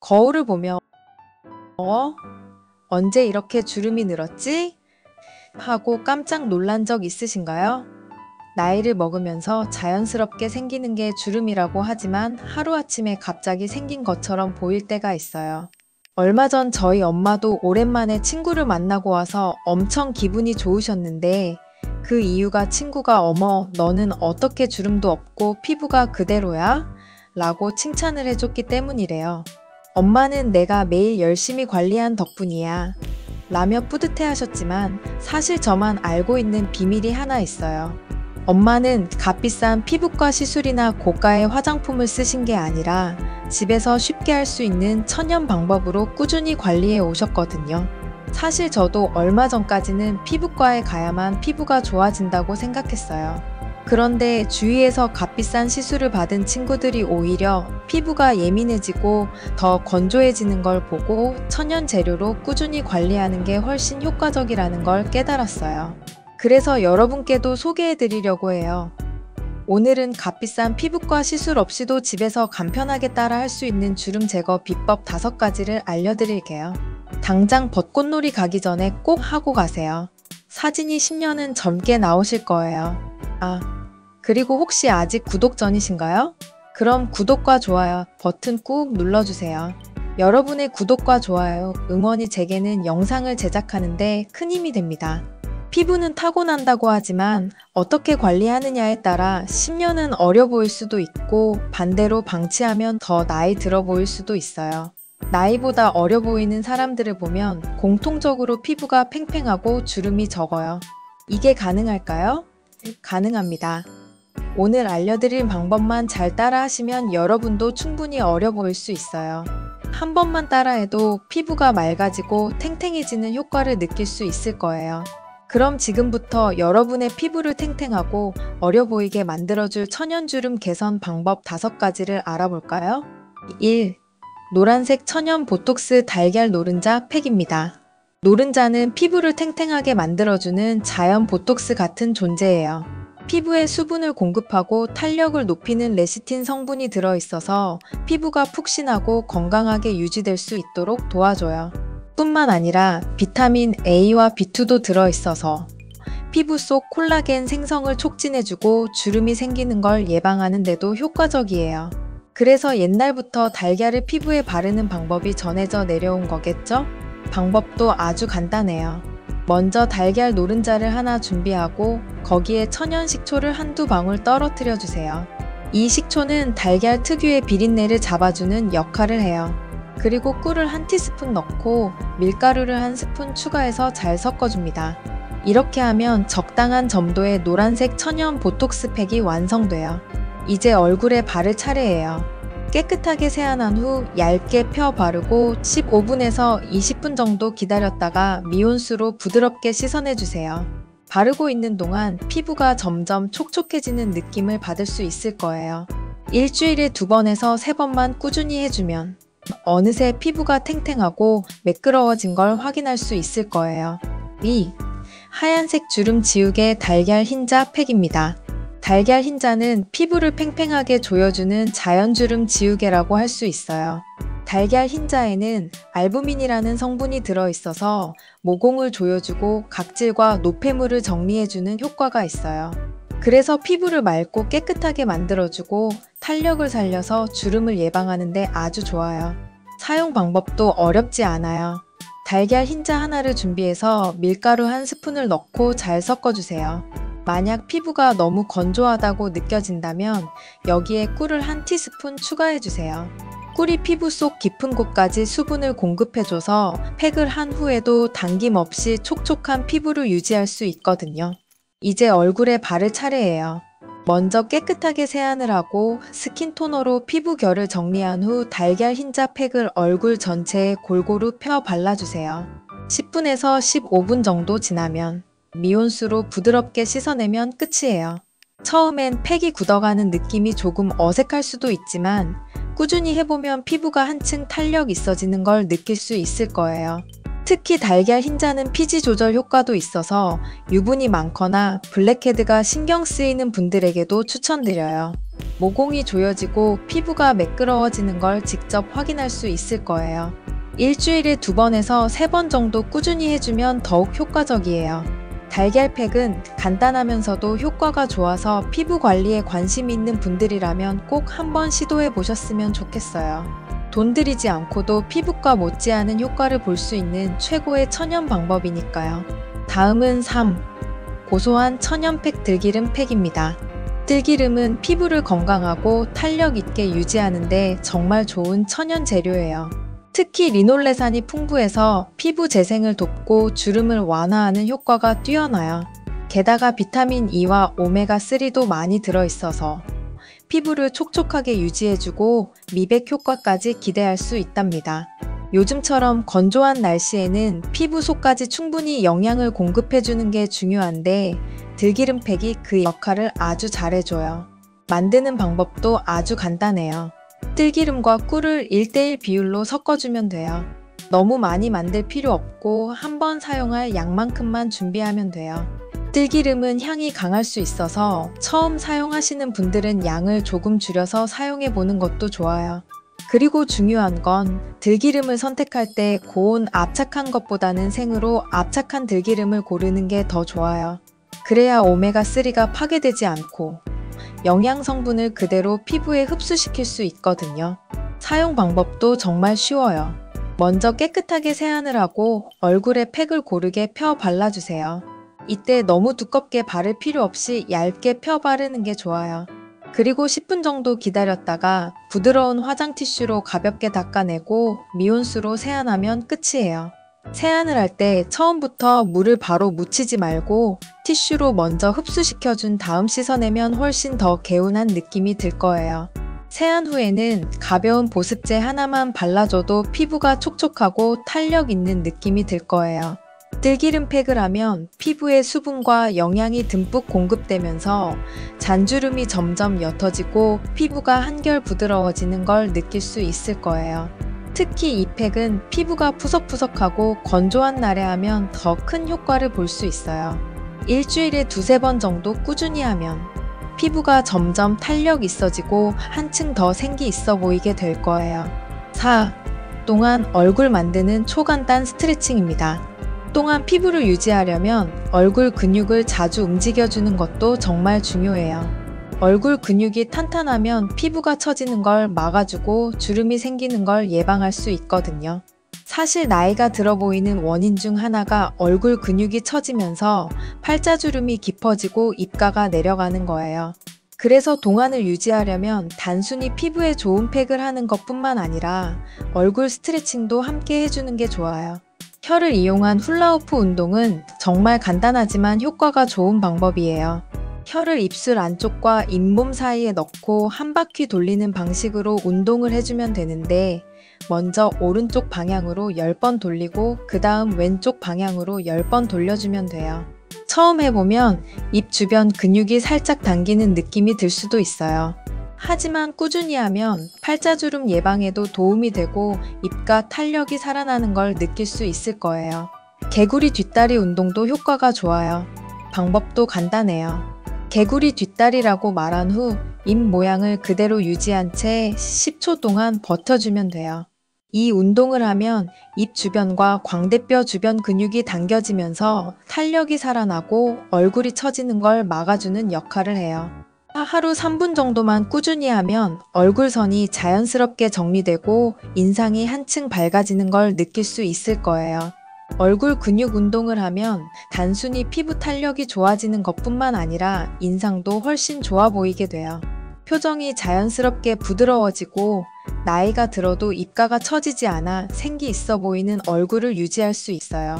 거울을 보며 언제 이렇게 주름이 늘었지? 하고 깜짝 놀란 적 있으신가요? 나이를 먹으면서 자연스럽게 생기는 게 주름이라고 하지만 하루아침에 갑자기 생긴 것처럼 보일 때가 있어요. 얼마 전 저희 엄마도 오랜만에 친구를 만나고 와서 엄청 기분이 좋으셨는데 그 이유가 친구가 "어머, 너는 어떻게 주름도 없고 피부가 그대로야? 라고 칭찬을 해줬기 때문이래요. 엄마는 "내가 매일 열심히 관리한 덕분이야" 라며 뿌듯해 하셨지만 사실 저만 알고 있는 비밀이 하나 있어요. 엄마는 값비싼 피부과 시술이나 고가의 화장품을 쓰신 게 아니라 집에서 쉽게 할 수 있는 천연 방법으로 꾸준히 관리해 오셨거든요. 사실 저도 얼마 전까지는 피부과에 가야만 피부가 좋아진다고 생각했어요. 그런데 주위에서 값비싼 시술을 받은 친구들이 오히려 피부가 예민해지고 더 건조해지는 걸 보고 천연 재료로 꾸준히 관리하는 게 훨씬 효과적이라는 걸 깨달았어요. 그래서 여러분께도 소개해 드리려고 해요. 오늘은 값비싼 피부과 시술 없이도 집에서 간편하게 따라 할 수 있는 주름 제거 비법 5가지를 알려드릴게요. 당장 벚꽃놀이 가기 전에 꼭 하고 가세요. 사진이 10년은 젊게 나오실 거예요. 그리고 혹시 아직 구독 전이신가요? 그럼 구독과 좋아요 버튼 꾹 눌러주세요. 여러분의 구독과 좋아요, 응원이 제게는 영상을 제작하는데 큰 힘이 됩니다. 피부는 타고난다고 하지만 어떻게 관리하느냐에 따라 10년은 어려 보일 수도 있고 반대로 방치하면 더 나이 들어 보일 수도 있어요. 나이보다 어려 보이는 사람들을 보면 공통적으로 피부가 팽팽하고 주름이 적어요. 이게 가능할까요? 가능합니다. 오늘 알려드릴 방법만 잘 따라 하시면 여러분도 충분히 어려 보일 수 있어요. 한 번만 따라해도 피부가 맑아지고 탱탱해지는 효과를 느낄 수 있을 거예요. 그럼 지금부터 여러분의 피부를 탱탱하고 어려 보이게 만들어줄 천연주름 개선 방법 5가지를 알아볼까요? 1. 노란색 천연 보톡스 달걀 노른자 팩입니다. 노른자는 피부를 탱탱하게 만들어주는 자연 보톡스 같은 존재예요. 피부에 수분을 공급하고 탄력을 높이는 레시틴 성분이 들어있어서 피부가 푹신하고 건강하게 유지될 수 있도록 도와줘요. 뿐만 아니라 비타민 A와 B2도 들어있어서 피부 속 콜라겐 생성을 촉진해주고 주름이 생기는 걸 예방하는 데도 효과적이에요. 그래서 옛날부터 달걀을 피부에 바르는 방법이 전해져 내려온 거겠죠? 방법도 아주 간단해요. 먼저 달걀 노른자를 하나 준비하고 거기에 천연 식초를 한두 방울 떨어뜨려 주세요. 이 식초는 달걀 특유의 비린내를 잡아주는 역할을 해요. 그리고 꿀을 한 티스푼 넣고 밀가루를 한 스푼 추가해서 잘 섞어줍니다. 이렇게 하면 적당한 점도의 노란색 천연 보톡스 팩이 완성돼요. 이제 얼굴에 바를 차례예요. 깨끗하게 세안한 후 얇게 펴 바르고 15분에서 20분 정도 기다렸다가 미온수로 부드럽게 씻어내주세요. 바르고 있는 동안 피부가 점점 촉촉해지는 느낌을 받을 수 있을 거예요. 일주일에 2번에서 3번만 꾸준히 해주면 어느새 피부가 탱탱하고 매끄러워진 걸 확인할 수 있을 거예요. 2. 하얀색 주름 지우개 달걀 흰자 팩입니다. 달걀 흰자는 피부를 팽팽하게 조여주는 자연주름 지우개라고 할 수 있어요. 달걀 흰자에는 알부민이라는 성분이 들어있어서 모공을 조여주고 각질과 노폐물을 정리해주는 효과가 있어요. 그래서 피부를 맑고 깨끗하게 만들어주고 탄력을 살려서 주름을 예방하는 데 아주 좋아요. 사용 방법도 어렵지 않아요. 달걀 흰자 하나를 준비해서 밀가루 한 스푼을 넣고 잘 섞어주세요. 만약 피부가 너무 건조하다고 느껴진다면 여기에 꿀을 한 티스푼 추가해주세요. 꿀이 피부 속 깊은 곳까지 수분을 공급해줘서 팩을 한 후에도 당김 없이 촉촉한 피부를 유지할 수 있거든요. 이제 얼굴에 바를 차례예요. 먼저 깨끗하게 세안을 하고 스킨토너로 피부 결을 정리한 후 달걀 흰자 팩을 얼굴 전체에 골고루 펴 발라주세요. 10분에서 15분 정도 지나면 미온수로 부드럽게 씻어내면 끝이에요. 처음엔 팩이 굳어가는 느낌이 조금 어색할 수도 있지만 꾸준히 해보면 피부가 한층 탄력 있어지는 걸 느낄 수 있을 거예요. 특히 달걀 흰자는 피지 조절 효과도 있어서 유분이 많거나 블랙헤드가 신경 쓰이는 분들에게도 추천드려요. 모공이 조여지고 피부가 매끄러워지는 걸 직접 확인할 수 있을 거예요. 일주일에 2번에서 3번 정도 꾸준히 해주면 더욱 효과적이에요. 달걀팩은 간단하면서도 효과가 좋아서 피부 관리에 관심이 있는 분들이라면 꼭 한번 시도해 보셨으면 좋겠어요. 돈 들이지 않고도 피부과 못지않은 효과를 볼 수 있는 최고의 천연 방법이니까요. 다음은 3. 고소한 천연팩 들기름 팩입니다. 들기름은 피부를 건강하고 탄력 있게 유지하는데 정말 좋은 천연 재료예요. 특히 리놀레산이 풍부해서 피부 재생을 돕고 주름을 완화하는 효과가 뛰어나요. 게다가 비타민 E와 오메가3도 많이 들어있어서 피부를 촉촉하게 유지해주고 미백 효과까지 기대할 수 있답니다. 요즘처럼 건조한 날씨에는 피부 속까지 충분히 영양을 공급해주는 게 중요한데 들기름팩이 그 역할을 아주 잘해줘요. 만드는 방법도 아주 간단해요. 들기름과 꿀을 1:1 비율로 섞어주면 돼요. 너무 많이 만들 필요 없고 한 번 사용할 양만큼만 준비하면 돼요. 들기름은 향이 강할 수 있어서 처음 사용하시는 분들은 양을 조금 줄여서 사용해 보는 것도 좋아요. 그리고 중요한 건 들기름을 선택할 때 고온 압착한 것보다는 생으로 압착한 들기름을 고르는 게 더 좋아요. 그래야 오메가3가 파괴되지 않고 영양 성분을 그대로 피부에 흡수시킬 수 있거든요. 사용 방법도 정말 쉬워요. 먼저 깨끗하게 세안을 하고 얼굴에 팩을 고르게 펴 발라주세요. 이때 너무 두껍게 바를 필요 없이 얇게 펴 바르는 게 좋아요. 그리고 10분 정도 기다렸다가 부드러운 화장 티슈로 가볍게 닦아내고 미온수로 세안하면 끝이에요. 세안을 할 때 처음부터 물을 바로 묻히지 말고 티슈로 먼저 흡수시켜준 다음 씻어내면 훨씬 더 개운한 느낌이 들 거예요. 세안 후에는 가벼운 보습제 하나만 발라줘도 피부가 촉촉하고 탄력 있는 느낌이 들 거예요. 들기름 팩을 하면 피부에 수분과 영양이 듬뿍 공급되면서 잔주름이 점점 옅어지고 피부가 한결 부드러워지는 걸 느낄 수 있을 거예요. 특히 이 팩은 피부가 푸석푸석하고 건조한 날에 하면 더 큰 효과를 볼 수 있어요. 일주일에 2-3번 정도 꾸준히 하면 피부가 점점 탄력 있어지고 한층 더 생기 있어 보이게 될 거예요. 4. 동안 얼굴 만드는 초간단 스트레칭입니다. 동안 피부를 유지하려면 얼굴 근육을 자주 움직여주는 것도 정말 중요해요. 얼굴 근육이 탄탄하면 피부가 처지는 걸 막아주고 주름이 생기는 걸 예방할 수 있거든요. 사실 나이가 들어 보이는 원인 중 하나가 얼굴 근육이 처지면서 팔자주름이 깊어지고 입가가 내려가는 거예요. 그래서 동안을 유지하려면 단순히 피부에 좋은 팩을 하는 것뿐만 아니라 얼굴 스트레칭도 함께 해주는 게 좋아요. 혀를 이용한 훌라후프 운동은 정말 간단하지만 효과가 좋은 방법이에요. 혀를 입술 안쪽과 잇몸 사이에 넣고 한 바퀴 돌리는 방식으로 운동을 해주면 되는데 먼저 오른쪽 방향으로 10번 돌리고 그 다음 왼쪽 방향으로 10번 돌려주면 돼요. 처음 해보면 입 주변 근육이 살짝 당기는 느낌이 들 수도 있어요. 하지만 꾸준히 하면 팔자주름 예방에도 도움이 되고 입가 탄력이 살아나는 걸 느낄 수 있을 거예요. 개구리 뒷다리 운동도 효과가 좋아요. 방법도 간단해요. 개구리 뒷다리라고 말한 후 입 모양을 그대로 유지한 채 10초 동안 버텨주면 돼요. 이 운동을 하면 입 주변과 광대뼈 주변 근육이 당겨지면서 탄력이 살아나고 얼굴이 처지는 걸 막아주는 역할을 해요. 하루 3분 정도만 꾸준히 하면 얼굴선이 자연스럽게 정리되고 인상이 한층 밝아지는 걸 느낄 수 있을 거예요. 얼굴 근육 운동을 하면 단순히 피부 탄력이 좋아지는 것뿐만 아니라 인상도 훨씬 좋아 보이게 돼요. 표정이 자연스럽게 부드러워지고 나이가 들어도 입가가 처지지 않아 생기 있어 보이는 얼굴을 유지할 수 있어요.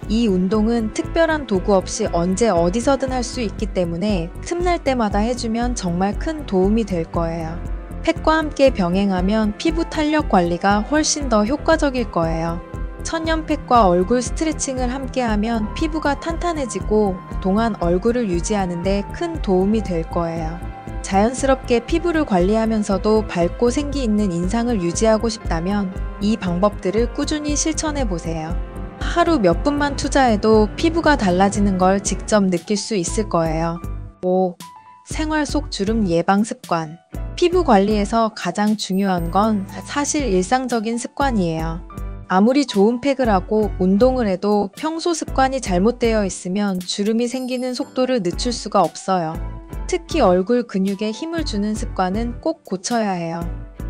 이 운동은 특별한 도구 없이 언제 어디서든 할 수 있기 때문에 틈날 때마다 해주면 정말 큰 도움이 될 거예요. 팩과 함께 병행하면 피부 탄력 관리가 훨씬 더 효과적일 거예요. 천연팩과 얼굴 스트레칭을 함께하면 피부가 탄탄해지고 동안 얼굴을 유지하는 데 큰 도움이 될 거예요. 자연스럽게 피부를 관리하면서도 밝고 생기 있는 인상을 유지하고 싶다면 이 방법들을 꾸준히 실천해 보세요. 하루 몇 분만 투자해도 피부가 달라지는 걸 직접 느낄 수 있을 거예요. 5. 생활 속 주름 예방 습관. 피부 관리에서 가장 중요한 건 사실 일상적인 습관이에요. 아무리 좋은 팩을 하고 운동을 해도 평소 습관이 잘못되어 있으면 주름이 생기는 속도를 늦출 수가 없어요. 특히 얼굴 근육에 힘을 주는 습관은 꼭 고쳐야 해요.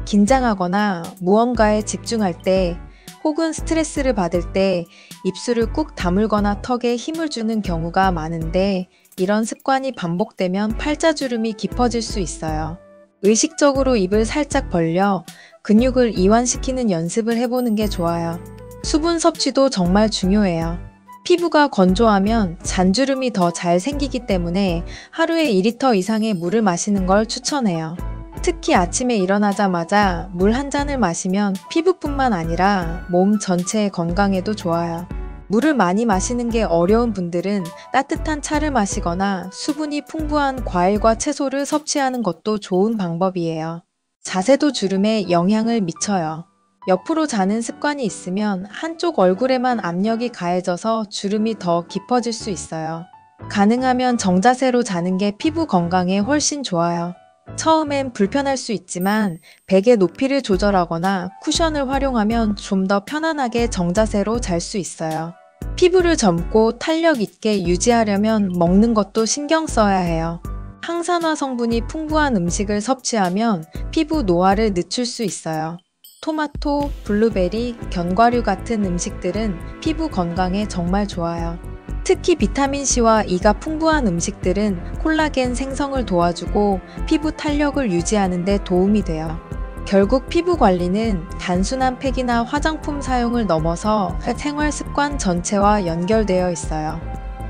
긴장하거나 무언가에 집중할 때 혹은 스트레스를 받을 때 입술을 꾹 다물거나 턱에 힘을 주는 경우가 많은데 이런 습관이 반복되면 팔자주름이 깊어질 수 있어요. 의식적으로 입을 살짝 벌려 근육을 이완시키는 연습을 해보는 게 좋아요. 수분 섭취도 정말 중요해요. 피부가 건조하면 잔주름이 더 잘 생기기 때문에 하루에 2리터 이상의 물을 마시는 걸 추천해요. 특히 아침에 일어나자마자 물 한 잔을 마시면 피부뿐만 아니라 몸 전체의 건강에도 좋아요. 물을 많이 마시는 게 어려운 분들은 따뜻한 차를 마시거나 수분이 풍부한 과일과 채소를 섭취하는 것도 좋은 방법이에요. 자세도 주름에 영향을 미쳐요. 옆으로 자는 습관이 있으면 한쪽 얼굴에만 압력이 가해져서 주름이 더 깊어질 수 있어요. 가능하면 정자세로 자는 게 피부 건강에 훨씬 좋아요. 처음엔 불편할 수 있지만 베개 높이를 조절하거나 쿠션을 활용하면 좀 더 편안하게 정자세로 잘 수 있어요. 피부를 젊고 탄력 있게 유지하려면 먹는 것도 신경 써야 해요. 항산화 성분이 풍부한 음식을 섭취하면 피부 노화를 늦출 수 있어요. 토마토, 블루베리, 견과류 같은 음식들은 피부 건강에 정말 좋아요. 특히 비타민C와 E가 풍부한 음식들은 콜라겐 생성을 도와주고 피부 탄력을 유지하는 데 도움이 돼요. 결국 피부 관리는 단순한 팩이나 화장품 사용을 넘어서 생활 습관 전체와 연결되어 있어요.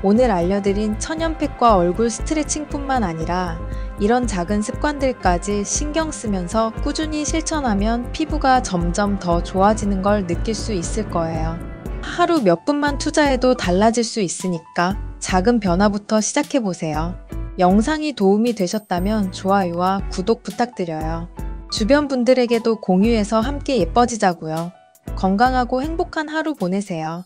오늘 알려드린 천연팩과 얼굴 스트레칭뿐만 아니라 이런 작은 습관들까지 신경 쓰면서 꾸준히 실천하면 피부가 점점 더 좋아지는 걸 느낄 수 있을 거예요. 하루 몇 분만 투자해도 달라질 수 있으니까 작은 변화부터 시작해보세요. 영상이 도움이 되셨다면 좋아요와 구독 부탁드려요. 주변 분들에게도 공유해서 함께 예뻐지자고요. 건강하고 행복한 하루 보내세요.